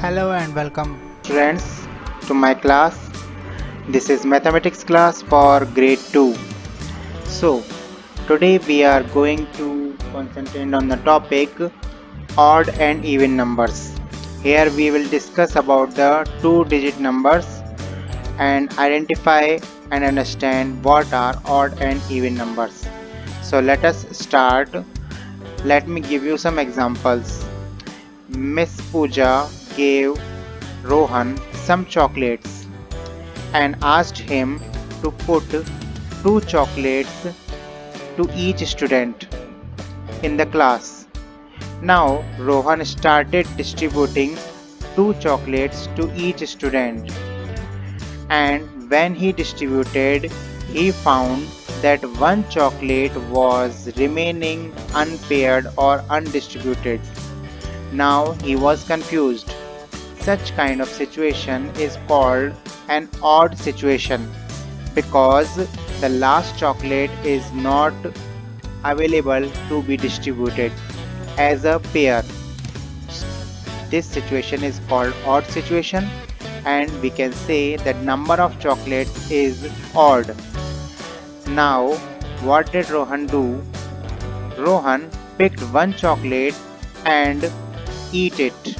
Hello and welcome Friends to my class. This is mathematics class for grade 2. So, today we are going to concentrate on the topic odd and even numbers. Here we will discuss about the two-digit numbers and identify and understand what are odd and even numbers. So, let us start. Let me give you some examples. Miss Pooja gave Rohan some chocolates and asked him to put two chocolates to each student in the class. Now Rohan started distributing two chocolates to each student, and when he distributed, he found that one chocolate was remaining unpaired or undistributed. Now he was confused. Such kind of situation is called an odd situation because the last chocolate is not available to be distributed as a pair. This situation is called odd situation, and we can say that number of chocolates is odd. Now what did Rohan do? Rohan picked one chocolate and eat it.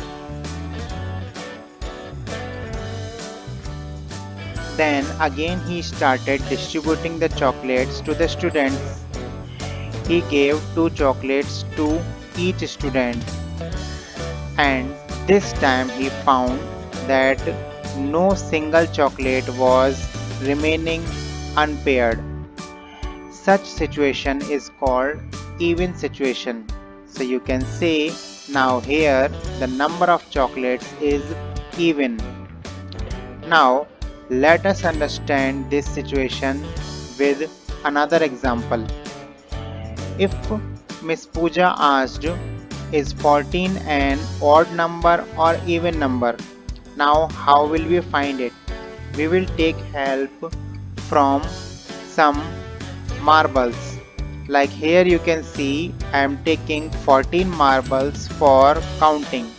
Then again he started distributing the chocolates to the students. He gave two chocolates to each student, and this time he found that no single chocolate was remaining unpaired. Such situation is called even situation. So you can say now here the number of chocolates is even. Now let us understand this situation with another example. If Miss Pooja asked, is 14 an odd number or even number? Now how will we find it? We will take help from some marbles. Like here you can see I am taking 14 marbles for counting.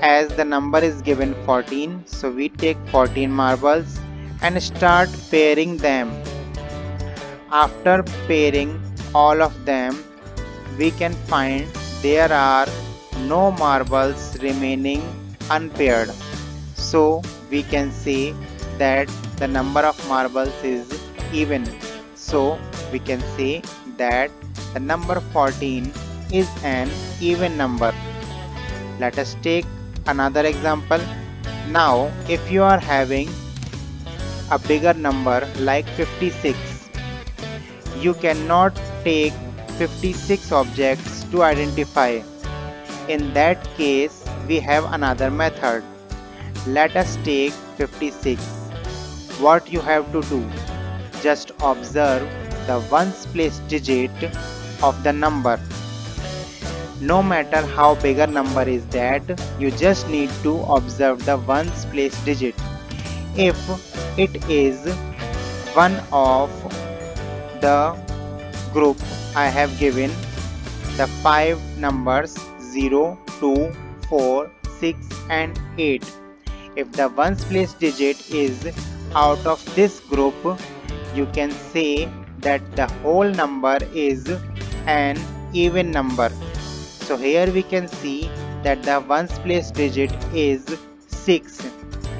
As the number is given 14, so we take 14 marbles and start pairing them. After pairing all of them, we can find there are no marbles remaining unpaired. So we can say that the number of marbles is even. So we can say that the number 14 is an even number. Let us take another example. Now if you are having a bigger number like 56, you cannot take 56 objects to identify. In that case, we have another method. Let us take 56. What you have to do? Just observe the ones place digit of the number. No matter how big a number is that, you just need to observe the ones place digit. If it is one of the group I have given the 5 numbers 0, 2, 4, 6 and 8. If the ones place digit is out of this group, you can say that the whole number is an even number. So here we can see that the ones place digit is 6,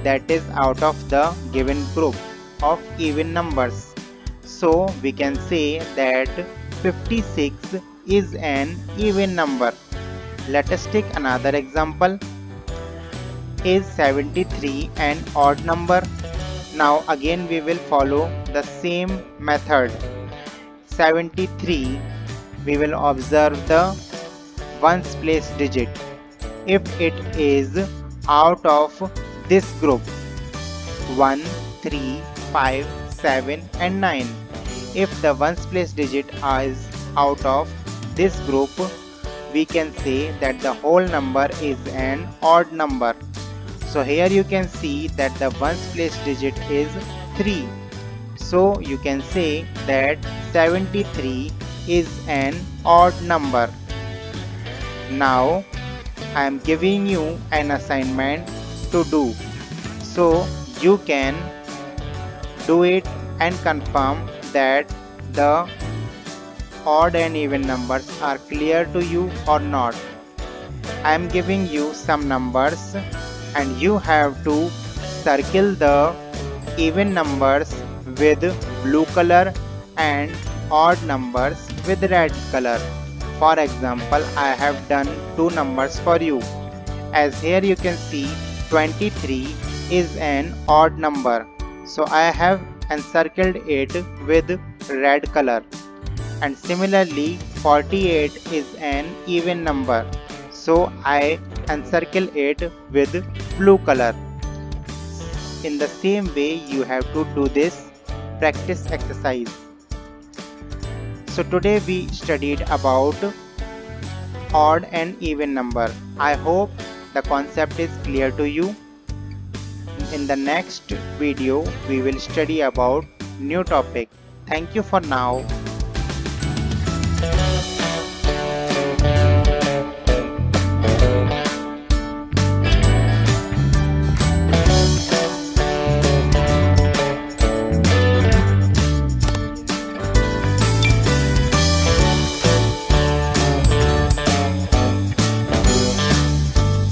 that is out of the given group of even numbers. So we can say that 56 is an even number. Let us take another example. Is 73 an odd number? Now again we will follow the same method. 73, we will observe the ones place digit. If it is out of this group 1, 3, 5, 7 and 9. If the ones place digit is out of this group, we can say that the whole number is an odd number. So here you can see that the ones place digit is 3. So you can say that 73 is an odd number. Now I am giving you an assignment to do. So you can do it and confirm that the odd and even numbers are clear to you or not. I am giving you some numbers and you have to circle the even numbers with blue color and odd numbers with red color. For example, I have done two numbers for you. As here you can see 23 is an odd number. So I have encircled it with red color. And similarly 48 is an even number. So I encircle it with blue color. In the same way you have to do this practice exercise. So today we studied about odd and even number. I hope the concept is clear to you. In the next video we will study about new topic. Thank you for now.